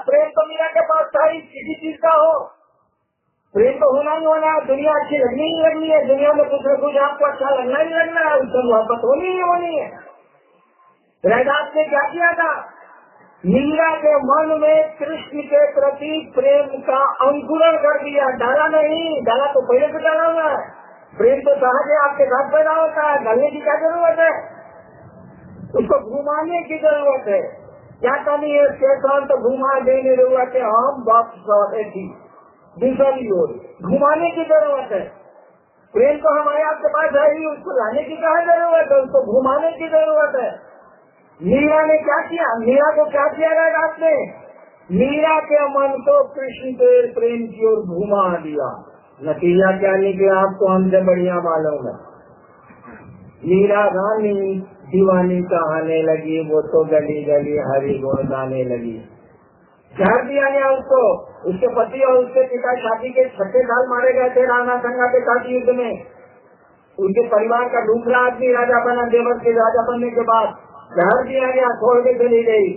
प्रेम तो मीरा के पास था ही, किसी चीज का हो प्रेम तो होना ही होना है। दुनिया अच्छी लगनी ही लगनी है, दुनिया में कुछ न कुछ आपको अच्छा लगना ही लगना है, उससे मोहब्बत होनी ही होनी है। रैदास ने क्या किया था, मीरा के मन में कृष्ण के प्रति प्रेम का अंकुरण कर दिया। डाला नहीं, डाला तो पहले से डाला हुआ है। प्रेम तो सहज आपके साथ पैदा होता है, डालने की क्या जरूरत है, उसको घुमाने की जरूरत है। क्या कमी है, स्टेशन तो घुमा देने जरूरत है, हम वापस लौटे थी दूसरी ओर, घुमाने की जरूरत है। प्रेम तो हमारे आपके पास है ही, उसको लाने की क्या जरूरत है, उसको घुमाने की जरूरत है। मीरा ने क्या किया, मीरा को क्या किया रैदास ने, मीरा के मन को कृष्ण के प्रेम की ओर घुमा दिया। नतीजा क्या निकला आपको हमसे बढ़िया मालूम है। मीरा रानी दीवानी कहाने लगी, वो तो गली गली हरि गुण गाने लगी। जहर दिया गया उसको, उसके पति और उसके पिता शादी के 6 साल मारे गए थे राणा संगा के साथ युद्ध में। उनके परिवार का दूसरा आदमी राजा बना, देवक के राजा बनने के बाद जहर दिया गया, छोड़ के चली गई।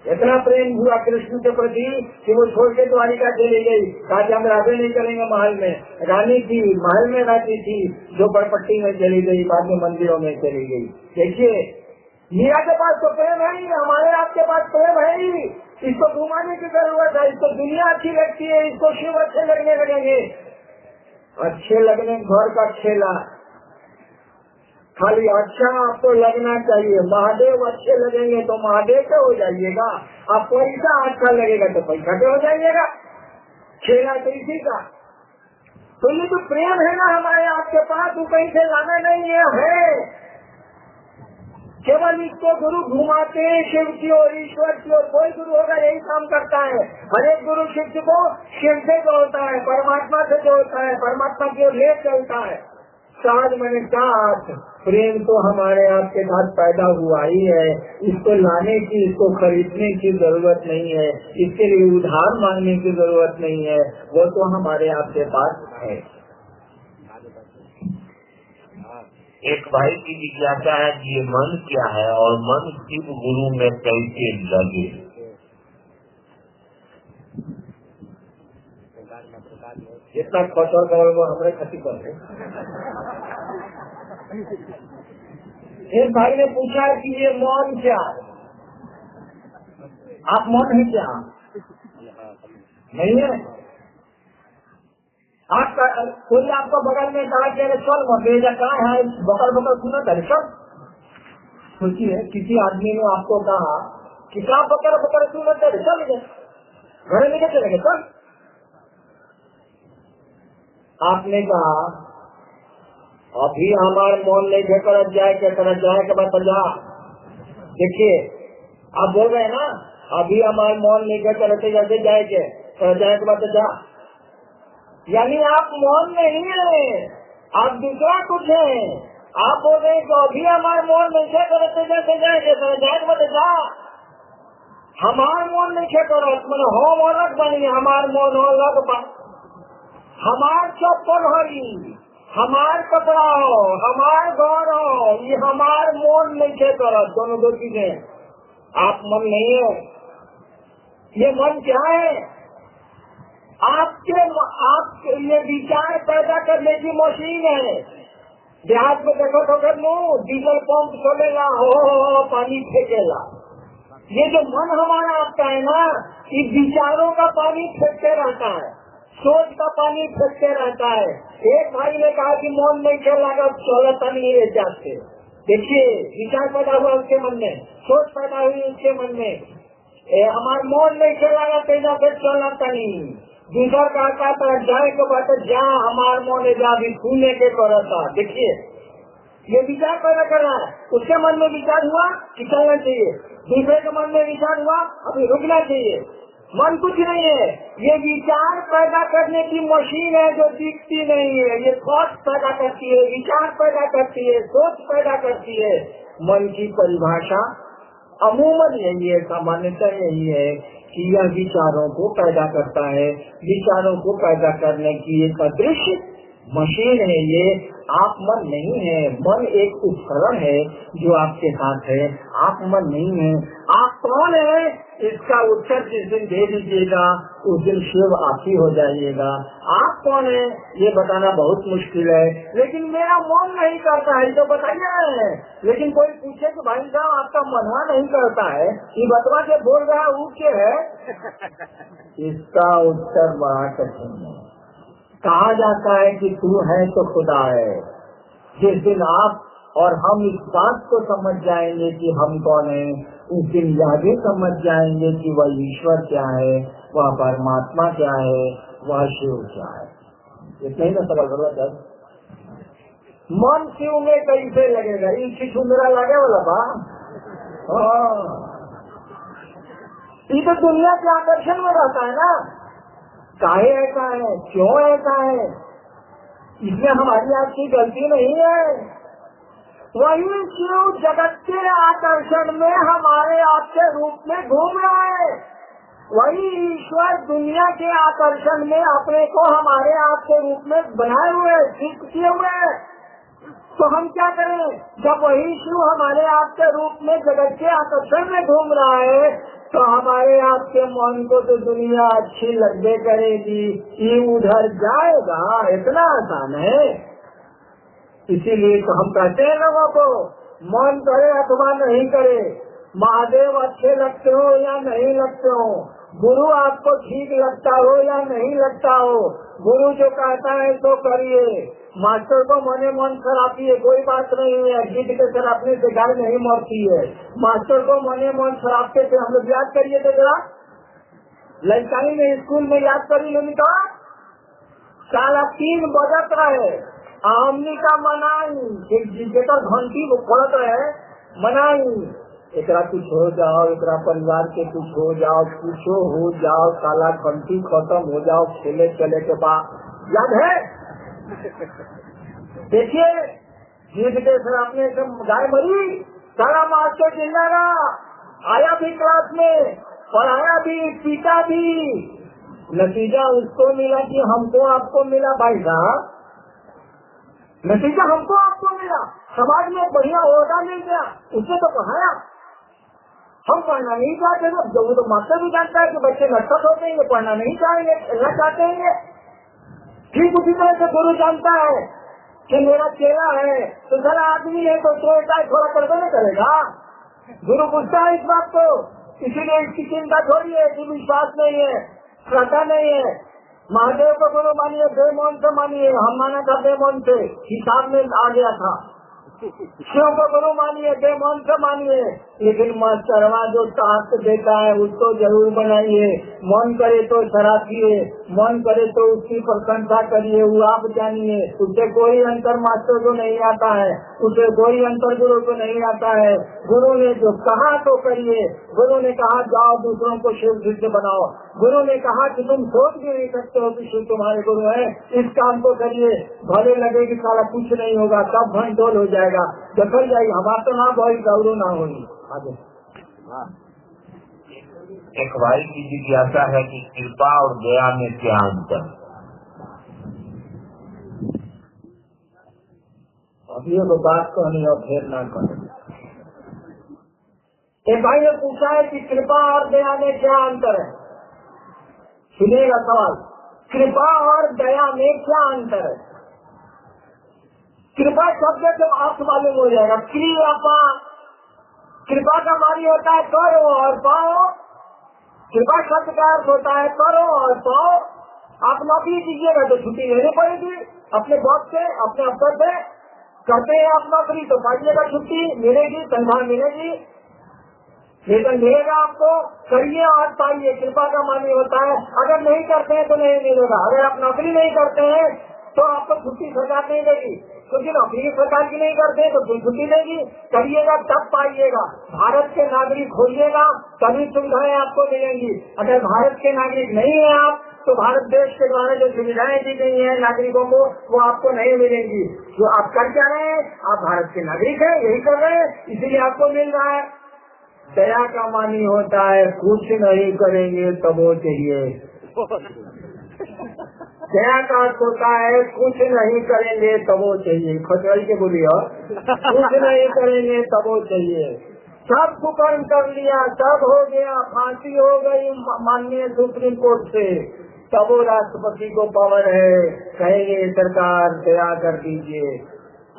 इतना प्रेम हुआ कृष्ण के प्रति कि वो छोड़ के द्वारिका चली गई। कहा कि हम राजे नहीं करेंगे महल में। रानी थी, महल में रहती थी, जो बड़पट्टी में चली गई, बाद में मंदिरों में चली गई। देखिए मीरा के पास तो प्रेम है ही, हमारे आपके पास प्रेम है ही, इसको घुमाने की जरूरत है। इसको दुनिया अच्छी लगती है, इसको शिव अच्छे लगने लगेंगे। अच्छे लगने घर का खेला, खाली अच्छा आपको लगना चाहिए। महादेव अच्छे लगेंगे तो महादेव के हो जाइएगा, आप पैसा अच्छा लगेगा तो पैसा के हो जाइएगा। खेला तो इसी का। तो ये जो प्रेम है ना हमारे आपके पास, वो कहीं से लाना नहीं है। केवल इसको गुरु घुमाते हैं शिव की और ईश्वर की ओर। कोई गुरु होगा यही काम करता है। हर एक गुरु शिष्य को शिव से जोड़ता है, परमात्मा से जोड़ता है, परमात्मा की ओर ले चलता है। साथ मैंने कहा प्रेम तो हमारे आपके साथ पैदा हुआ ही है, इसको लाने की, इसको खरीदने की जरूरत नहीं है, इसके लिए उधार मांगने की जरूरत नहीं है, वो तो हमारे आपके पास है। एक भाई की जिज्ञासा है कि ये मन क्या है और मन शिव गुरु में कैसे लगे। जितना खतर करोगे वो हमारे खती कर रहे। एक भाई ने पूछा कि ये मौन क्या है, आप मौन है क्या, नहीं है। आपका कोई आपको बगल में कहा कि अरे चल मत कहा है, बकल बकल सुना था सब। सोचिए किसी आदमी ने आपको कहा कि क्या बकर बकर सुना था, चल घर में चले गए चल। आपने कहा अभी हमारे मन नहीं थे कर जाए के तरह जाए के बाद जा। देखिए आप बोल रहे हैं ना, अभी हमारे मन नहीं थे कर जैसे जाए के तरह जाए के बाद जा, यानी आप मौन नहीं है, आप दूसरा कुछ है। आप बोल रहे हैं कि अभी हमारे मौन नहीं थे करते जैसे जाएंगे तो जाए मत जा। हमार मौन नहीं थे करत मैंने हम अलग बनी, हमार मौन अलग बन, हमार चप्पल हरी, हमार कपड़ा हो, हमार घर हो, ये हमार मौन नहीं थे करत, दोनों दो चीजें। आप मन नहीं है, ये मन क्या है, आपके ये विचार पैदा करने की मशीन है। देहात में देखो तो कर लो डीजल पंप चलेगा, हो पानी फेंकेगा। ये जो मन हमारा आपका है ना, इस विचारों का पानी फेंकते रहता है, सोच का पानी फेंकते रहता है। एक भाई ने कहा कि मन नहीं खेलेगा, चलता नहीं है जाते। देखिए विचार पैदा हुआ उसके मन में, सोच पैदा हुई उसके मन में, हमारे मन नहीं खेलेगा तेजा फिर चलता नहीं। दूसरा कहता था जाए के बाद जा, हमारे मन जा भी छूने के करता। देखिए ये विचार पैदा कर रहा है, उसके मन में विचार हुआ कि चलना चाहिए, दूसरे के मन में विचार हुआ अभी रुकना चाहिए। मन कुछ नहीं है, ये विचार पैदा करने की मशीन है जो दिखती नहीं है। ये थॉट पैदा करती है, विचार पैदा करती है, सोच पैदा करती है। मन की परिभाषा अमूमन यही है, सामान्यतः यही है कि यह विचारों को पैदा करता है। विचारों को पैदा करने की एक अदृश्य मशीन है ये, आप मन नहीं है। मन एक उपकरण है जो आपके साथ है, आप मन नहीं है। आप कौन है, इसका उत्तर जिस दिन दे दीजिएगा उस दिन शिव आप ही हो जाइएगा। आप कौन है ये बताना बहुत मुश्किल है, लेकिन मेरा मन नहीं करता है तो बताइए। लेकिन कोई पूछे कि भाई साहब आपका मनवा नहीं करता है, ये बतवा के बोल रहा है वो क्या है, इसका उत्तर बड़ा कठिन है। कहा जाता है कि तू है तो खुदा है। जिस दिन आप और हम इस बात को समझ जाएंगे कि हम कौन है, उस दिन यह भी समझ जाएंगे कि वह ईश्वर क्या है, वह परमात्मा क्या है, वह शिव क्या है। इतना ही ना सवाल करो सर। मन शिव में कैसे लगेगा, ये शिशु मेरा लगे वाला बा। ये तो दुनिया के आकर्षण में रहता है ना। काहे ऐसा है, क्यों ऐसा है, इसमें हमारी आपकी गलती नहीं है। वही शिव जगत के आकर्षण में हमारे आपके रूप में घूम रहा है। वही ईश्वर दुनिया के आकर्षण में अपने को हमारे आपके रूप में बनाए हुए, सिद्ध किए हुए। तो हम क्या करें, जब वही शिव हमारे आपके रूप में जगत के आकर्षण में घूम रहा है, तो हमारे आपके मन को तो दुनिया अच्छी लगने करेगी, ये उधर जाएगा। इतना आसान है। इसीलिए तो हम कहते हैं लोगों को, मन करे अथवा नहीं करे, महादेव अच्छे लगते हो या नहीं लगते हो, गुरु आपको ठीक लगता हो या नहीं लगता हो, गुरु जो कहता है तो करिए। मास्टर को मने मन शराबी कोई बात नहीं है, गीत के शराबने से गाय नहीं मरती है। मास्टर को मने मन शराबते से हम लोग याद करिए थे जरा, लड़काई में स्कूल में याद करी नहीं तो 3:30 बजत रहे, हमनी का मनाई जेकर घंटी वो पड़त रहे, मनाई एकरा कुछ हो जाओ, एकरा परिवार के कुछ हो जाओ, कुछ हो जाओ, साला घंटी खत्म हो जाओ, खेले चले के बाद याद है। देखिए जीत के सर अपने गाय मरी, सारा मास्टर जिंदा रहा, आया भी क्लास में, पढ़ाया भी, पीटा भी, नतीजा उसको मिला कि हमको आपको मिला। भाई साहब नतीजा हमको आपको मिला, समाज में बढ़िया ओहदा मिल गया, उसने तो पढ़ाया। हम पढ़ना नहीं चाहते, जब वो तो मास्टर भी जानता है कि बच्चे नटखट होते हैं, पढ़ना नहीं चाहेंगे, खेलना चाहते हैं। ठीक उसी तरह से गुरु जानता है कि मेरा चेला है तो जरा आदमी है तो सोचता है थोड़ा कर नहीं करेगा। गुरु पूछता है इस बात को, इसीलिए इसकी चिंता छोड़िए कि विश्वास नहीं है, श्रद्धा नहीं है। महादेव को गुरु मानिए, बेमौन से मानिए, हम माना था बेमौन से, हिसाब में आ गया था। शिव को गुरु मानिए, बेमौन से मानिए, लेकिन मास्टरवा जो टास्क देता है उसको जरूर बनाइए। मन करे तो सराहिए, मन करे तो उसकी प्रशंसा करिए, वो आप जानिए। उसे कोई अंतर मास्टर को नहीं आता है, उसे कोई अंतर गुरु को नहीं आता है। गुरु ने जो कहा तो करिए। गुरु ने कहा जाओ दूसरों को शिव सिद्ध बनाओ, गुरु ने कहा कि तुम सोच भी नहीं सकते हो कि शिव तुम्हारे गुरु है, इस काम को करिए। भले लगे कि साला कुछ नहीं होगा, सब भंडोल हो जाएगा, देखल जाएगी, हमारा तो ना भाई गौरव ना होगी। आगे एक भाई की जिज्ञासा है कि कृपा और दया में क्या अंतर। अभी वो बात कहनी और फिर ना कहनी। एक भाई ने पूछा है कि कृपा और दया में क्या अंतर है। सुनिएगा सवाल, कृपा और दया में क्या अंतर है। कृपा शब्द जब आपको मालूम हो जाएगा, क्रियापा, कृपा का मानी होता है करो और पाओ। कृपा शब्द का अर्थ होता है करो और पाओ। आप नौकरी कीजिएगा तो छुट्टी लेनी पड़ेगी अपने बॉस से, अपने अफसर से। करते हैं आप नौकरी तो पाइएगा, छुट्टी मिलेगी, तनख्वाह मिलेगी, वेतन मिलेगा आपको। करिए और पाइए, कृपा का मानी होता है। अगर नहीं करते हैं तो नहीं मिलेगा। अगर आप नौकरी नहीं करते हैं तो आपको छुट्टी सरकार नहीं देगी, क्योंकि नौकरी सरकार की नहीं करते तो छुट्टी देगी। करिएगा तब पाइएगा। भारत के नागरिक होइएगा तभी सुविधाएं आपको मिलेंगी। अगर भारत के नागरिक नहीं है आप, तो भारत देश के द्वारा जो सुविधाएं दी गई है नागरिकों को, वो आपको नहीं मिलेंगी। जो आप कर क्या रहे हैं, आप भारत के नागरिक हैं, यही कर रहे हैं, इसीलिए आपको मिल रहा है। दया का मानी होता है कुछ नहीं करेंगे तब वो चाहिए। दया का अर्थ होता है कुछ नहीं करेंगे तब वो चाहिए, खचड़ी के बोलिए कुछ नहीं करेंगे तब वो चाहिए। सब कुकर्म कर लिया, सब हो गया, फांसी हो गई माननीय सुप्रीम कोर्ट से, तब वो राष्ट्रपति को पावर है, कहेंगे सरकार दया कर दीजिए।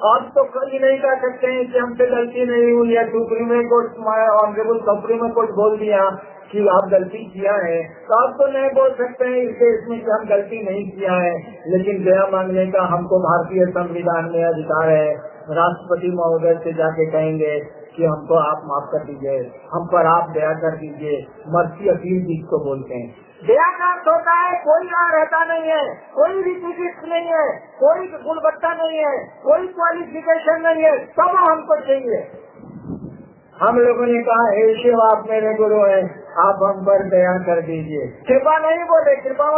अब तो कभी नहीं कह सकते हैं कि हमसे गलती नहीं हुई है, supreme court honourable supreme court बोल दिया कि आप गलती किया है, तो आप तो नहीं बोल सकते हैं इस केस में कि हम गलती नहीं किया है। लेकिन दया मांगने का हमको भारतीय संविधान में अधिकार है। राष्ट्रपति महोदय से जाके कहेंगे कि हमको आप माफ कर दीजिए, हम पर आप दया कर दीजिए, मर्सी अपील जिसको बोलते हैं। दया का अर्थ होता है कोई यहाँ रहता नहीं है, कोई रिक्विजिट नहीं है, कोई गुणवत्ता नहीं है, कोई क्वालिफिकेशन नहीं है, सब हमको चाहिए। हम लोगों ने कहा हे शिव आप मेरे गुरु हैं, आप हम पर दया कर दीजिए। कृपा नहीं बोले, कृपा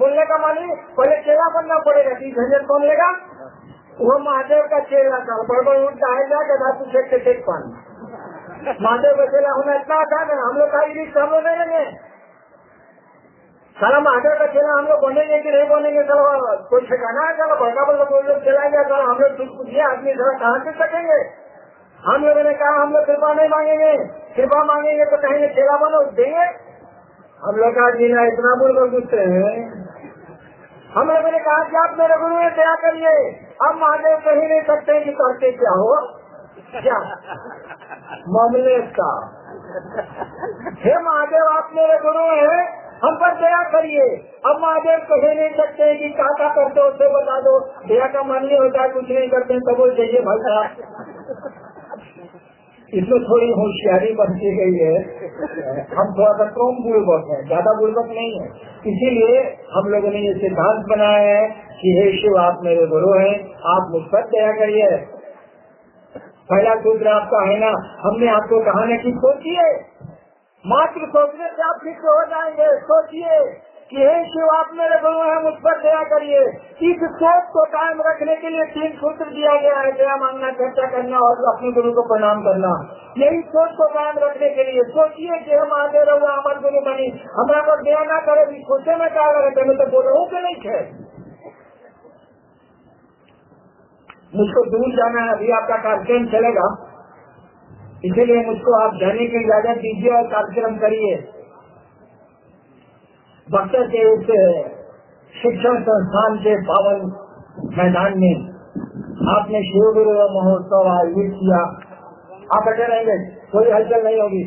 बोलने का मानी पहले चेला बनना पड़ेगा, 30,000 कौन लेगा? वो महादेव का चेला था, बड़बड़ उठता है जाकर धातु से टेक पानी। महादेव का चेला होना इतना आसान है, हम लोग का रिश्ता हम लोग नहीं लेंगे। सारा महादेव का चेला हम लोग बनेंगे कि नहीं बनेंगे, चलो कोई ठिकाना है, चलो बड़का बड़का कोई लोग चला गया, चलो हम लोग पूछिए आदमी जरा कहाँ से सकेंगे। हम लोगों ने कहा हम लोग कृपा नहीं मांगेंगे, कृपा मांगेंगे तो कहेंगे चेला बनो, देंगे। हम लोग का जीना इतना बुजुर्ग गुस्से हैं। हम लोगों ने कहा कि आप मेरे गुरु में दया करिए। अब महादेव कहीं नहीं सकते कि करते क्या हो, क्या मामले का। हे महादेव आप मेरे गुरु हैं, हम पर दया करिए। अब महादेव कहीं नहीं सकते कि क्या क्या करते हो उसे बता दो। दया का मन नहीं होता, कुछ नहीं करते तब वो चाहिए भाई साहब। इसमें थोड़ी होशियारी बनती गई है, हम थोड़ा सा कम बुड़बक है, ज्यादा बुड़बक नहीं है। इसीलिए हम लोगों ने ये सिद्धांत बनाया है कि हे शिव आप मेरे गुरु हैं, आप मुझ पर दया करिए। पहला सूत्र आपका है ना, हमने आपको कहा ना कि सोचिए, मात्र सोचने से आप ठीक हो जाएंगे। सोचिए कि हे शिव आप मेरे गुरु हैं, मुझ पर दया करिए। इस सोच को कायम रखने के लिए 3 सूत्र दिया गया है, दया मांगना, चर्चा करना और अपने गुरु को प्रणाम करना। यही सोच को कायम रखने के लिए सोचिए कि हम आगे रहो हमारे गुरु बनी, हमारा को दया ना करे, सोचे में क्या करते, मैं तो बोल रहा हूँ कि नहीं है। मुझको दूर जाना है, अभी आपका कार्यक्रम चलेगा, इसीलिए मुझको आप जाने की इजाजत दीजिए और कार्यक्रम करिए। बक्सर के उस शिक्षण संस्थान के पावन मैदान में आपने शिव गुरु महोत्सव आयोजित किया। आप बैठे रहेंगे, कोई हलचल नहीं होगी।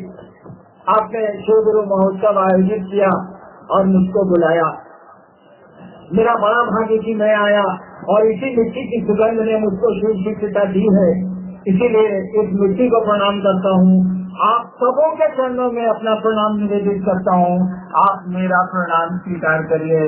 आपने शिव गुरु महोत्सव आयोजित किया और मुझको बुलाया। मेरा बड़ा भाग्य कि मैं आया और इसी मिट्टी की सुगंध ने मुझको शिव शिक्षिता दी है, इसीलिए इस मिट्टी को प्रणाम करता हूँ। आप सबों के चरणों में अपना प्रणाम निवेदित करता हूँ, आप मेरा प्रणाम स्वीकार करिए।